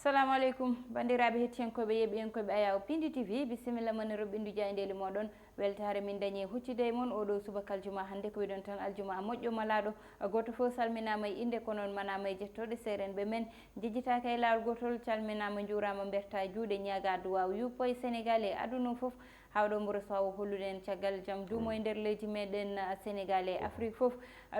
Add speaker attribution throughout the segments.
Speaker 1: Assalamu alaikum bandiraɓe hettiyankoɓe yeɓiyankoɓe Ayaw Pindi TV bisimilla mon roɓɓindu jayndeli moɗon weltare min dañi huccide mon oɗo subaka aljuma hande ko wiɗon tan aljuma moƴƴo malaɗo goto fof salminama e inde ko noon manama e jettoɗe serenɓe men jejjitaka e lawol gotol calminama jurama berta juuɗe ñaga duwaw yuppoye Sénégal e aduna foof hawɗo mbouro sawo hollude en caggal jaam duumo e nder leydi meɗen Sénégal e Afrique foof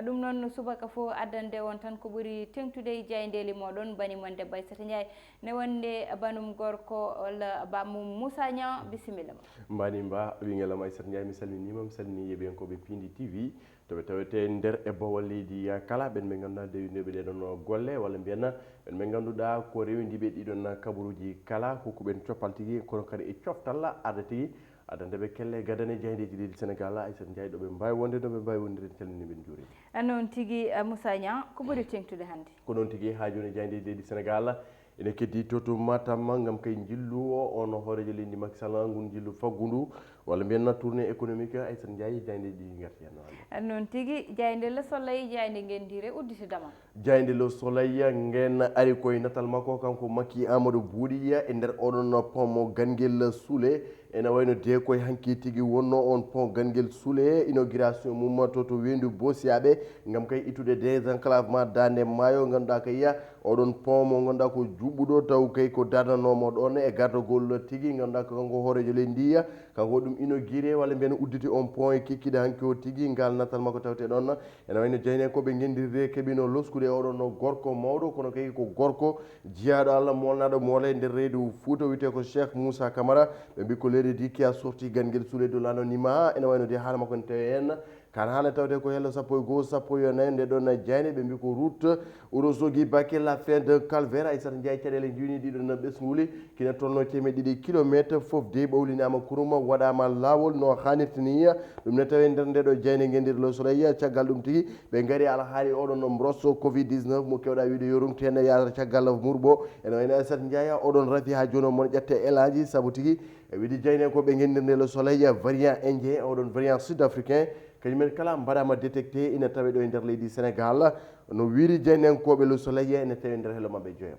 Speaker 1: ɗum noon subaka fo addande on tan ko ɓuuri tengtude e jayndeli moɗon banimon debbo Aissata Ndiaye ne wonde banum gorko walla bamum Moussa Niang bisimilla ma
Speaker 2: mbani mba wingelam Aissata Ndiaye mi salminima mi salmini yeɓiyankoɓe Pindi TV toɓe tawete nder e bawal leydi kala ɓen ɓe ganduɗa dewinoɓe ɗeɗon golle walla mbiyanna ɓen ɓe ganduɗa ko rewdiɓe ɗiɗon kabaruji kala kokuɓen coppal tigui kono kadi e coftal arde tigui adandeɓe kelle gadane jaydeji leydi Sénégal Aissata Ndiaye ɗo ɓe mbawi wonde ɗo ɓe mbawi wondire calmini ɓen juuri
Speaker 1: noon tigui Moussa Niang ko ɓuri tengtude hannde
Speaker 2: ko noon tigui ha joni jaydeji leydi Sénégal ene keddi to Matam gam kay jillu o on hoorejo leydi Macky Sall ngun jillu faggudu walla mbiyanna tournée économique Aissata Ndiaye jaydeji ɗi garti hen
Speaker 1: noon tigui jayde Le Soleil jayde gendire udditidama
Speaker 2: jayde Le Soleil ngen ari koye natal makko kanko Macky Amadou Boury e nder oɗon pont Ganguel Soulé ene wayno de koye hanki tigui wonno on pont Ganguel Soulé inauguration mum to Wendu Bossiaɓe gam kay ittude désenclavement Dande Maayo ganduɗa kay oɗon pont mo ganduɗa ko juɓɓuɗo taw kay ko darnanomo ɗon e gardogol tigui ganduɗa ko kanko hoorejo leydi ndi kanko ɗum inauguré walla mbiyen udditi on pont e kikkide hanki o tigui ngal natal makko tawte ɗon ene wayno jeyne koɓe gendirde keeɓino loskude oɗon gorko mawɗo kono kay ko gorko jiyaɗo Allah molnaɗo moole nder reedu Fouta wiyete ko Cheikh Moussa Camara ɓe mbi ko l'éredi qui a sorti Ganguel Soulé de l'anonymat ene wayno de haala makko ne tawi hen kan haala tawde ko hello sappo e goho sappo e nayyi nde ɗon jayne ɓe mbi ko route Ourossogui Bakel la fin de calvaire Aissata Ndiaye caɗele juni ɗiɗon ɓesguli kina tolno temeɗe ɗiɗi kilométre foof de ɓawlinama kuruma waɗama lawol no hannirta ni ɗum ne tawi nder ndeɗo jayne gendir Le Soleil caggal ɗum tigui ɓe gaari alhaali oɗon brosso Covid 19 mo kewɗa wiide yo rumti hen yahata caggal murbo ene wayno Aissata Ndiaye oɗon raafi ha joni mono ƴette elaji saabu tigui e wiide jayne ko ɓe gendirde Le Soleil variant indien oɗon variant sud africain kañumen kala mbaɗama détecté ina tawe ɗo e nder leydi Sénégal no wiiri jeynenkoɓe Le Soleil ene tawi nder hello mabɓe joyam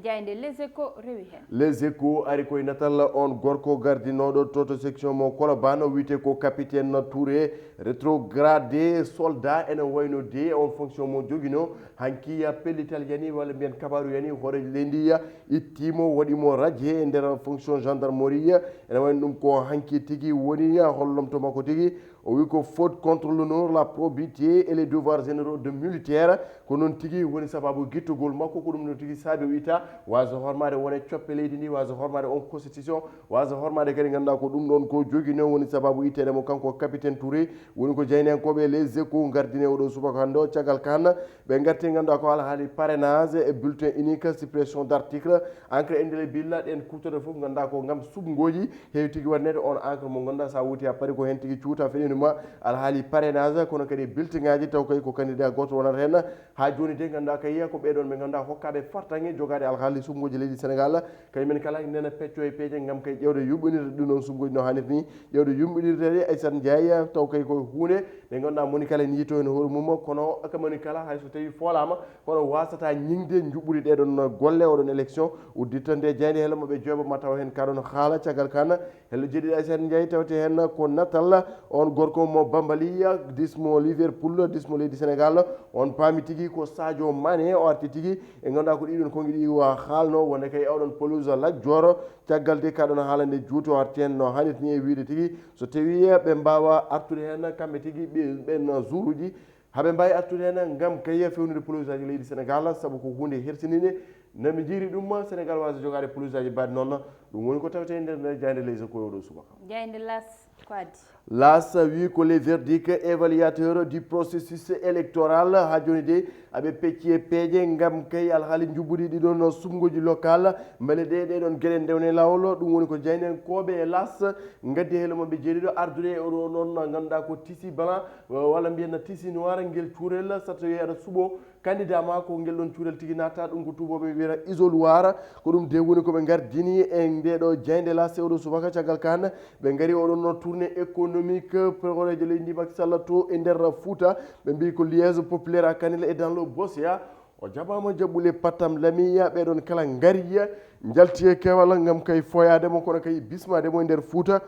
Speaker 1: jayde Les Échos rewi hen
Speaker 2: Les Échos ari koye natal on gorko gardinoɗo toto section mo Colobane wiyete ko capitaine Touré rétrogradé soldat ene wayno de on fonction mo joguino hanki pellital yani walla mbiyen kabaru yani hoorejo leydi ittimo waɗimo radié e nder fonction gendarmerie ene wayno ɗum ko hanki tigui woni hollomto makko tigui o wi ko faute contre l'honneur la probité et les devoirs généraux de militaire ko noon tigui woni sababu guittugol makko ko ɗum no tigui saabi o wiyata wasa hormade wone coppe leydi ndi wasa hormade on constitution wasa hormade kadi ganduɗa ko ɗum ɗon ko joguino woni sababu itedemo kanko capitaine Touré woni ko jeynenkoɓe Les Échos gardine oɗo subaka hande o caggal kan ɓe garti ganduɗa ko alhaali parrainage et bulletin unique suppression d' article encre indélébile ɗen kutorɗe foof ganduɗa ko gam subgoji heewi tigui wannede on encre mo ganduɗa sa wuti a paari ko hen tigui cuuta feɗenuma alhaali parrainage kono kadi bulletin ngaji taw kay ko candidat goto wonata hen ha joni de ganduɗa kay ko ɓeɗon ɓe ganduɗa hokkaɓe fartange jogade alhaali sumgoji leydi Sénégal kañumen kala nena pecco e peeje gam kay ƴewde yuɓɓinirde ɗum ɗon sumgoji no hannirta ni ƴewde yuɓɓinirde Aissata Ndiaye taw kay ko hunde nde ganduɗa moni kala ne yiito hen hoore mum kono kamoni kala hayso tawi folama kono wasata ñingde juɓɓude ɗeɗon golle oɗon élection udditande jayde hello maɓe jooɓa ma taw hen kaɗon haala caggal kan hello jeeɗiɗo Aissata Ndiaye tawte hen ko natal on gorko mo Bambali dismo Liverpool dismo leydi Sénégal on paami tigui ko Sadio Mané o arti tigui e ganduɗa ko ɗiɗon konguiɗi haalno wonde kay oɗon pelouse Lat Dior caggal de kaɗon haalande juuti o arti hen no hannirta ni e wiide tigui so tawi ɓe mbawa artude hen kamɓe tigui ɓen jour uji haaɓe mbawi artude hen gam kay fewnude pelouse aji leydi Sénégal saabu ko hunde hersinide nami jiiri ɗum Sénégal wasa jogade pelouse aji mbaɗi noon ɗum woni ko tawte nder jayde Les Échos oɗo subaka
Speaker 1: jayde Las ko addi
Speaker 2: L'AS wi ko les verdicts évaluateurs du processus électoral ha joni de aɓe pecci e peeje gam kay alhaali jubbuɗi ɗiɗon sumgoji local beele ɗeɗon gueɗe ndewne lawol ɗum woni ko jeynenkoɓe e L'AS gaddi hello mabɓe jeeɗiɗo ardude e oɗo noon ganduɗa ko tisi blanc walla mbiyenna tisi noir guel cuurel so tawi aɗa suuɓo candidat ma ko guel ɗon cuurel tigui natta ɗum ko tubaɓe wiyata isoloir ko ɗum de woni koɓe gardini e ndeɗo jeyde L'AS oɗo subaka caggal kan ɓe gaari oɗon tourné économique horejo leydi ndi Macky Sall to e nder Fouta ɓe mbi ko liège populaire à Kanel et dans le Bossia o jaɓama jaɓɓule pattam lamiya ɓeɗon kala ngariya jalti e kewal gam kay foyademo kono kay bismademo e nder Fouta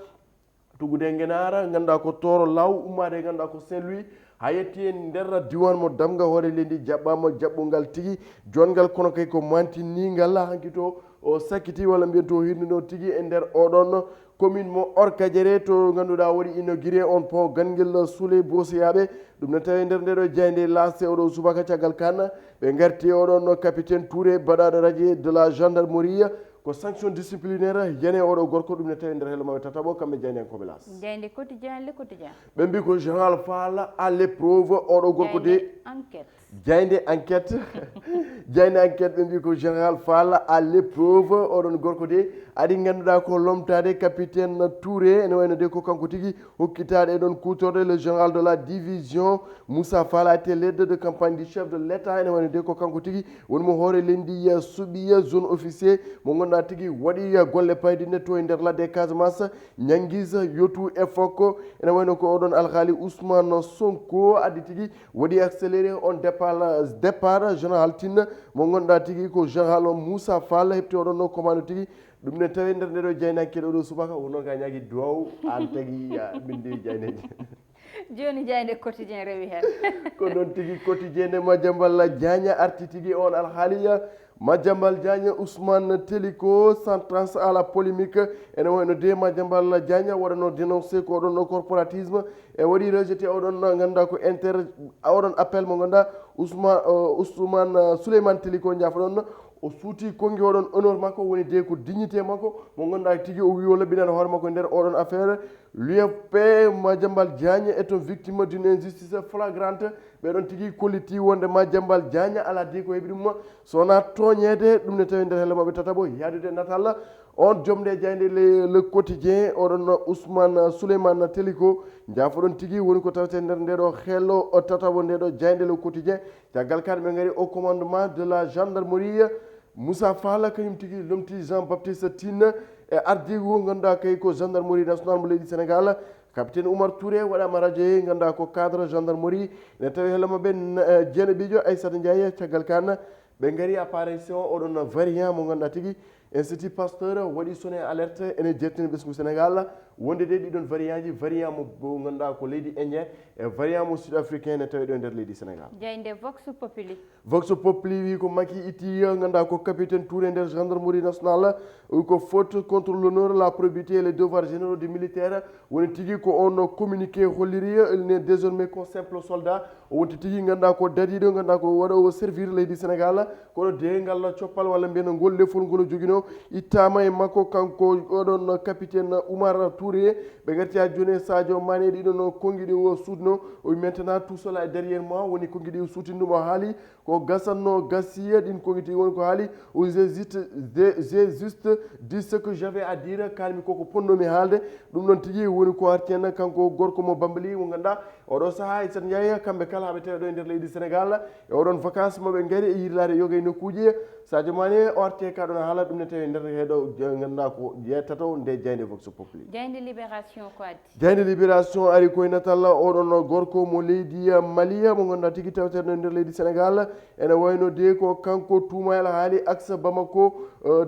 Speaker 2: tugude ngenara ganduɗa ko Toro Law ummade ganduɗa ko Saint Louis ha yetti en nder diwan mo Damga hoore leydi jaɓɓama jaɓɓungal tigui jongal kono kay ko mantinnigal hanki to o sakkiti walla mbiyen to hirnuno tigui e nder oɗon commune mo Orkadiéré to ganduɗa waɗi inauguré on pont Ganguel Souley Bosiyaɓe ɗum ne tawi nder ndeɗo jeyde lancé oɗo subaka caggal kan ɓe garti oɗon capitaine Touré baɗaɗo radié de la gendarmerie ko sanction disciplinaire yene oɗo gorko ɗum ne tawi nder hello maɓe tataɓo kamɓe jeyde en koɓe las
Speaker 1: jeyde quotidien le quotidien
Speaker 2: ɓe mbi ko général Fall à l'épreuve oɗo gorko de
Speaker 1: enquête
Speaker 2: jeyde enquête jeyde enquête ɓe mbi ko général Fall à l'épreuve oɗon gorko de aɗi ganduɗa ko lomtade capitaine Touré ene wayno de ko kanko tigui hokkitaɗe e ɗon kutorde le général de la division Moussa Fall a été l'aide de campagne du chef de l'état ene wayno de ko kanko tigui wonimo hoore lendi suuɓi zone officier mo ganduɗa tigui waɗi golle paydine to e nder ladde Casamance ñanguisa yotu e fokko ene wayno ko oɗon alhaali Ousmane Sonko addi tigui waɗi accéléré on départ général Tine mo ganduɗa tigui ko général Moussa Fall heɓti oɗon commande tigui ɗum ne tawi nder ndeɗo jeynankeɗo ɗo subaka wono ka ñagui dow an tagui min dewi jayneji
Speaker 1: joni jayde quotidien rewi hen
Speaker 2: ko noon tigui quotidien nde Madiambal Diagne arti tigui on alhaaliya Madiambal Diagne Ousmane Teliko sentence à la polémique ene wayno de Madiambal Diagne waɗano dénoncé ko oɗon corporatisme e waɗi rejeté oɗon ganduɗa ko oɗon appel mo ganduɗa Ousmane Souleymane Teliko jafoɗon o suuti kongi oɗon honneur makko woni de ko dignité makko mo ganduɗa tigui o wi o laɓɓinani hoore makko nder oɗon affaire l'UFP Madiambal Diagne est victime d'une injustice flagrante ɓeɗon tigui kolliti wonde Madiambal Diagne ala di ko heeɓi ɗum sowona toñede ɗum ne tawi nder hello maɓe tataɓo yadude natal on jomde jayde le quotidien oɗon Ousmane Souleymane Teliko jafoɗon tigui woni ko tawete nder ndeɗo hello tataɓo ndeɗo jayde le quotidien caggal kane ɓe gaari au commandement de la gendarmerie Moussa Fall kañum tigui lomti Jean Baptiste Tine e ardi ko ganduɗa kay ko gendarmerie nationale mo leydi Sénégal capitaine Oumar Touré waɗama radio ganduɗa ko cadre gendarmerie ne tawi hello maɓe Jeene Bidio Aissata Ndiaye caggal kan ɓe gaari apparition oɗon variant mo ganduɗa tigui Institut Pasteur waɗi sonné alerte ene jettini ɓesgu Sénégal wonde de ɗiɗon variant ji variant mo ganduɗa ko leydi Indien e variant mo sud africain ne tawi ɗo nder leydi Sénégal
Speaker 1: jeyde Vox Populi
Speaker 2: Vox Populi wi ko Macky itti ganduɗa ko capitaine Touré nder gendarmerie nationale ko faute contre l'honneur la probité et les devoirs généraux du militaire woni tigui ko on communiqué holliri il n'est désormais qu'un simple soldat o wonti tigui ganduɗa ko dadiɗo ganduɗa ko waɗowo servir leydi Sénégal kono de ngal coppal walla mbiyen ngol lefol ngol joguino ittama e makko kanko oɗon capitaine Oumar Touré ɓe garti ha joni Sadio Mané ɗiɗon konguiɗi o suudno o wi maintenant tout cela est derrière moi woni konguiɗi o suutinduma haali ko gasanno gasiya ɗin konguiti woni ko haali o j'ai juste dit ce que j'avais à dire kalmi koko ponnomi haalde ɗum ɗon tigui woni ko arti hen kanko gorko mo Bambali mo ganduɗa oɗo saaha e Aissata Ndiaye kamɓe kala haɓe tawi ɗo e nder leydi Sénégal e oɗon vacance moɓe gaari e yirlade yoga e nokkuji Sadio Mané o arti e kaɗon haala ɗum ne tawi nder heɗo ganduɗa ko yettato nde jeyde Vox Populi
Speaker 1: jeyde Libération ko addi
Speaker 2: jeyde Libération ari koye natal oɗon gorko mo leydi Mali mo ganduɗa tigui taweteɗo e nder leydi Sénégal ene wayno de ko kanko tuumayel haali axe Bamako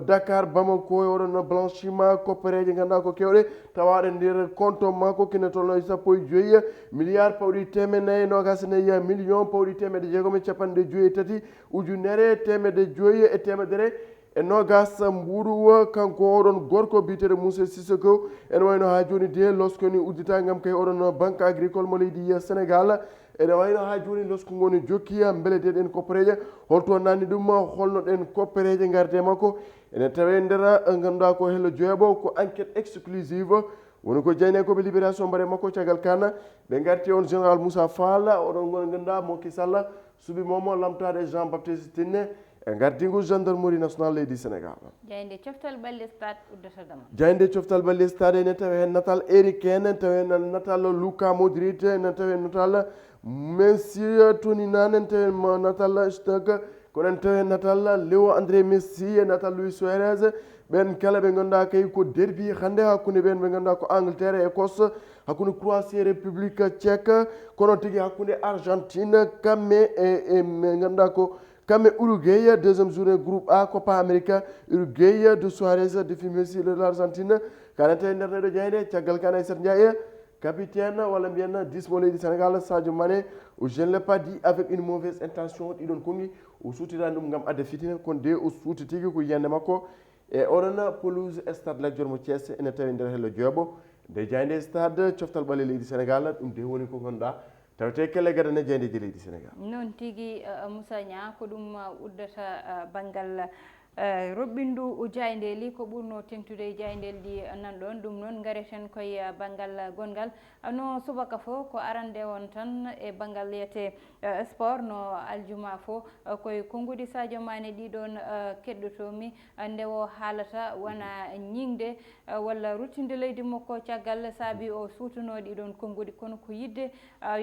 Speaker 2: Dakar Bamako e oɗon blanchiment koppareje ganduɗa ko kewɗe tawaɗe nder compte makko kene tolno e sappo e joyyi milliard pawɗi temedde nogas nayyi million pawɗi temedde jeegom e capanɗe joyyi e tati ujunere temedde joyyi e temedere e nogas mbuɗu kanko oɗon gorko biteɗo Moussa Sissoko ene wayno ha joni de loskoni uddita gam kay oɗon banque agricole mo leydi Sénégal ene wayno ha joni losku ngoni jokkiya beele deɗen koppareje holto nanni ɗum holno ɗen koppareje garde makko ene tawe nder ganduɗa ko hello jeeɓo ko enquête exclusive woni ko jeyne koɓe Libération mbaɗe makko caggal kana ɓe garti on général Moussa Fall oɗon gon ganduɗa Macky Sall suuɓi momo lamtade Jean Baptiste Tine e gardingu gendarmerie nationale leydi Sénégal
Speaker 1: jeyde coftal balle stade uddotodama
Speaker 2: jeyde coftal balle stade ene tawi hen natal Eric Kane ene tawi hen natal Luka Modric ene tawi hen natal Messi Tony Nane ene tawi hen natal Stoke kono ene tawi hen natal Léo André Messi e natal Luis Suarez ɓen kala ɓe ganduɗa kay ko derby hande hakkude ɓen ɓe ganduɗa ko Angleterre e Écosse hakkude Croatie République tchèque kono tigui hakkude Argentine kamɓe e ɓe ganduɗa ko kamɓe Uruguay deuxiéme journée groupe A Copa America Uruguay de Suarez défi Messi de l'Argentine kanante e nder neɗo jeyde caggal kan Aissata Ndiaye capitaine walla mbiyen 10 mo leydi Sénégal Sadio Mané je ne l'ai pas dit avec une mauvaise intention ɗiɗon kongi o suutirani ɗum gam adde fitina kono de o suuti tigui ko yiyande makko e oɗon pelouse stade Lat Dior mo Thiès ene tawi nder hello Diobo nde jeyde stade coftal ɓalle leydi Sénégal ɗum de woni ko ganduɗa tawte kelle gadane jeydeji leydi Sénégal
Speaker 1: noon tigui Moussa Nia ko ɗum uddata banggal roɓɓindu jayndeli ko ɓurno tengtude e jayndel ɗi nanɗon ɗum noon gareten koye banggal gongal no subaka fo ko arande on tan e banggal yiyete sport no aljuma fo koye konngudi Sadio Mané ɗiɗon keɗɗotomi nde o haalata wona ñingde walla ruttinde leydi makko caggal saabi o suutuno ɗiɗon konngudi kono ko yidde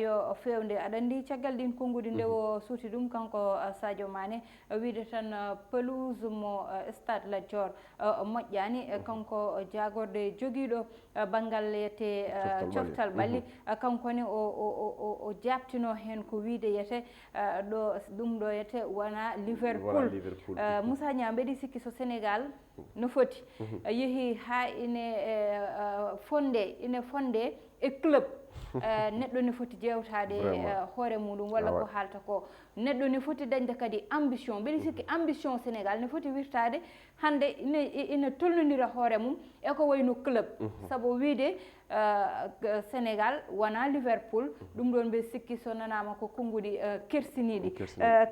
Speaker 1: yo fewde aɗa andi caggal ɗin konngudi nde o suuti ɗum kanko Sadio Mané wiide tan pelouse mo stade Lat Dior moƴƴani kanko jagorde joguiɗo banggal yete coftal ɓalli kankone o jabtino hen ko wiide yete ɗo ɗum ɗo yete wona Liverpool Moussa Nia mbeɗi sikki so Sénégal no foti yeehi ha ine fonde e club neɗɗo ne foti jewtade hoore muɗum walla ko haalta ko neɗɗo ne foti dañde kadi ambition mbeɗi sikki ambition Sénégal ne foti wirtade hande ina tolnodira hoore mum eko wayno club saabu wiide Sénégal wona Liverpool ɗum ɗon mbe sikki so nanama ko konngudi kersiniɗi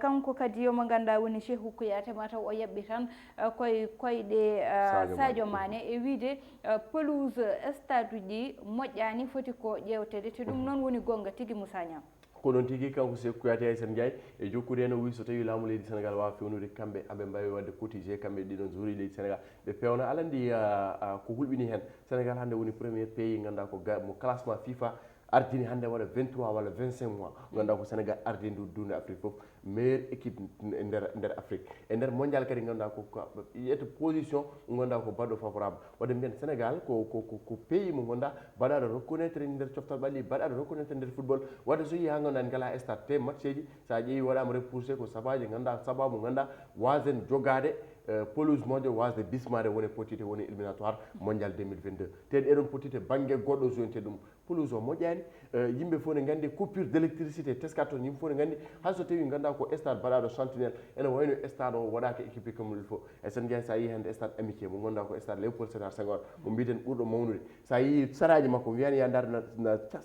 Speaker 1: kanko kadi yomo ganduɗa woni Cheikhou Kouyaté mataw o yaɓɓi tan koye koyɗe Sadio Mané e wiide pelouse stade uji moƴƴani foti ko ƴewtede te ɗum noon woni gonga tigui Moussa Nia
Speaker 2: ko noon tigui kanko Cheikhou Kouyaté Aissata Ndiaye e jokkude hen o wi so tawi laamu leydi Sénégal wawa fewnude kamɓe aɓe mbawi wadde cotisé kamɓe ɗiɗon jouri leydi Sénégal ɓe pewna aɗa andi ko hulɓini hen Sénégal hande woni premier pays ganduɗa ko mo classement FIFA ardini hande waɗa 23 walla 25 mois ganduɗa ko Sénégal ardi dunde Afrique foof meilleure équipe nder Afrique e nder mondial kadi ganduɗa ko yiyete position ganduɗa ko baɗɗo favorable wadde mbiyen Sénégal ko pays mo ganduɗa baɗaɗo reconnaître nder coftal ɓalli baɗaɗo reconnaître nder football wadde so yi ha ganduɗa en gala stade te match ji sa ƴeewi waɗama repoussé ko sabaji ganduɗa sababu ganduɗa wasen jogade pelouse mondial wasde bismade woni potité woni éliminatoire mondial 2022 te ɗeɗon potité banggue goɗɗo jonte ɗum pelouse o moƴƴani yimɓe fof ne gandi coupure d' électricité teskat toon yimɓe fof ne gandi hay so tawi ganduɗa ko stade baɗaɗo sentinelle ene wayno stade o waɗaka équipé comme il faut e sen jeeyi sa yi hande stade amitié mo ganduɗa ko stade Léopold Sédar Senghor mo mbiten ɓurɗo mawnude sa yi saraji makko wiyani ya dar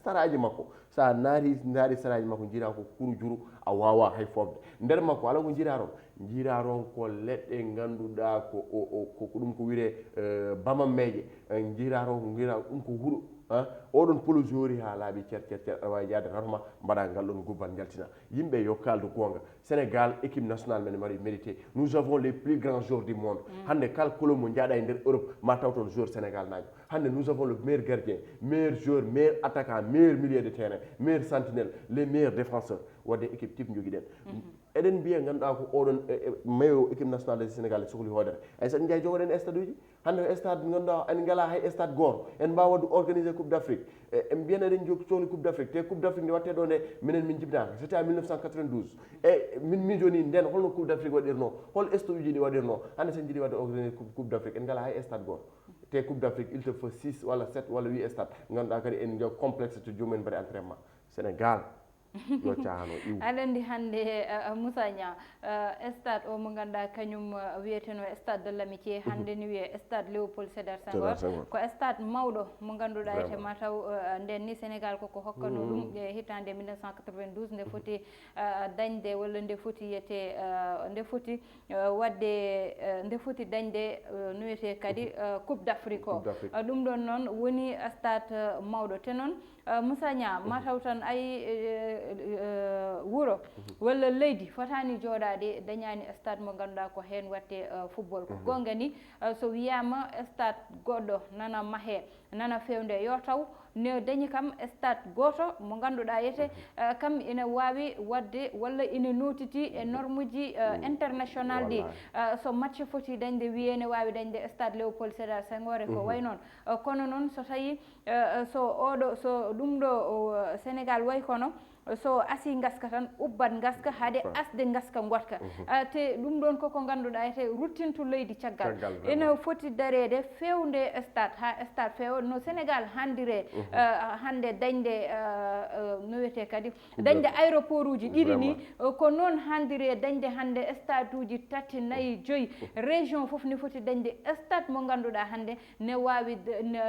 Speaker 2: saraji makko sa naari saraji makko jiira ko kuru juru a wawa hay fofde nder makko ala ko jiira toon jiira toon ko leɗɗe ganduɗa ko ɗum ko wiire bamammeje jiira toon ko jiira ɗum ko huuɗo oɗon pelouse yoori ha laaɓi cer aɗa wawi yaade ratoma mbaɗa ngal ɗon gubbal jaltina yimɓe yo kaldu gonga Sénégal équipe nationale men mari mérité nous avons les plus grands joueurs du monde hande kala club mo jaaɗa e nder Europe ma taw toon joueur Sénégal najo hande nous avons le meilleur gardien meilleur joueur meilleur attaquant meilleur milieu de terrain meilleur sentinelle les meilleurs défenseurs wadde équipe type joguiɗen eɗen mbiya ganduɗa ko oɗon mayo équipe nationale du Sénégal sohli hoodere Aissata Ndiaye jogoɗen stade uji hande stade ganduɗa en ngala hay stade goto en mbawa wadde organiser coupe d' Afrique en mbiyen eɗen sohli coupe d' Afrique te coupe d' Afrique nde watte ɗo nde minen min jibinaka c'était en 1992 e min miijoni nden holno coupe d' Afrique waɗirno hol stade uji ɗi waɗirno hande sen jiiɗi wadde organiser coupe d' Afrique en ngala hay stade goto te coupe d' Afrique il te faut 6 walla 7 walla 8 stade ganduɗa kadi en jog complexe to jomumen mbaɗi entraînement Sénégal yo cahano iw
Speaker 1: aɗa andi hande Moussa Nia stade o mo ganduɗa kañum wiyeteno stade de l'amitié hande ni wiye stade Léopold Sédar Senghor ko stade mawɗo mo ganduɗa ete mataw nden ni Sénégal koko hokkano ɗum e hitande 1992 nde foti dañde walla nde foti yiyete nde foti wadde nde foti dañde no wiyete kadi coupe d' Afrique o ɗum ɗon noon woni stade mawɗo te noon Moussa Nia mataw tan ayi wuro walla leydi fotani jooɗade dañani stade mo ganduɗa ko hen watte football ko gonga ni so wiyama stade goɗɗo nana maahe nana fewde yo taw ne dañi kam stade goto mo ganduɗa yete kam ina wawi wadde walla ina notiti e norme uji international ɗi so match foti dañde wiyene wawi dañde stade Léopold Sédar Senghor ko way noon kono noon so tawi so ɗum ɗo Sénégal way kono so asi ngaska tan ubbat ngaska haade asde ngaska gotka te ɗum ɗon koko ganduɗa ete ruttintu leydi caggal ene foti dareede fewde stade ha stade feewa no Sénégal handire hande dañde no wiyete kadi dañde aéroport uji ɗiɗi ni ko noon handire dañde hande stade uji 3 4 5 région fof ni foti dañde stade mo ganduɗa hande ne wawi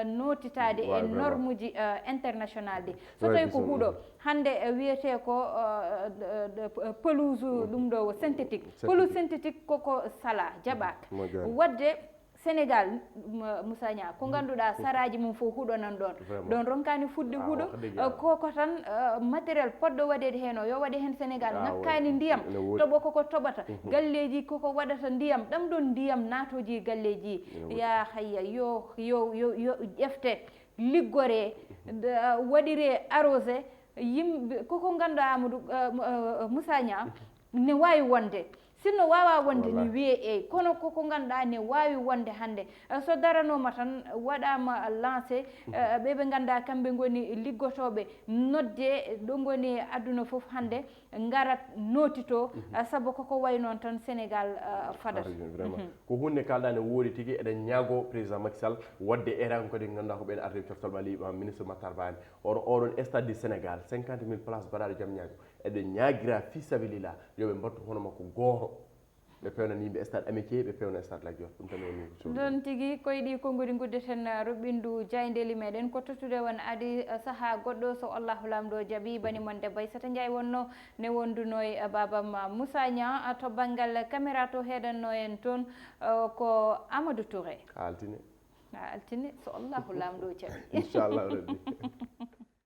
Speaker 1: notitade e norme uji international ɗi so tawi ko huuɗo hande wiyete ko pelouse ɗum ɗo synthétique pelouse synthétique koko sala jaɓaka wadde Sénégal Moussa Nia ko ganduɗa saraji mum fof huuɗonan ɗon ronkani fudde huuɗo koko tan matériel poɗɗo waɗede hen o yo waɗe hen Sénégal ngakkani ndiyam toɓo koko toɓata galleji koko waɗata ndiyam ɗam ɗon ndiyam natoji galleji ya hayya yo ƴefte liggore waɗire arrosé yimɓe koko ganduɗa Amadou Moussa Nia ne wawi wonde sinno wawa wonde ni wiye eyyi kono koko ganduɗa ne wawi wonde hande so daranoma tan waɗama lancé ɓeɓe ganduɗa kamɓe goni liggotoɓe nodde ɗo goni aduna foof hande garat notito saabu koko way noon tan Sénégal fadata
Speaker 2: vraiment ko hunde kalɗa ne woodi tigui eɗen ñaago président Macky Sall wadde era kadi ganduɗa ko ɓen arde coftol ɓali ministre Matar Ba en oɗon stade du Sénégal 50 000 places baɗaɗo jaam ñaago eɗen ñaaguira fi sabilillah yoɓe mbattu hono makko goto ɓe pewnan yimɓe stade amitié ɓe pewna stade Lat Dior ɗum tan woni
Speaker 1: ɗon tigui koye ɗi konngudi guddeten roɓɓindu jayndeli meɗen ko tottude won adi saaha goɗɗo so Allahu lamɗo jaaɓi bani mon debbo Aissata Ndiaye wonno ne wonduno e babam Moussa Nia to banggal caméra to heɗanno en toon ko Amadou Touré
Speaker 2: altine
Speaker 1: so Allahu lamɗo jaaɓi
Speaker 2: inchallah rabbi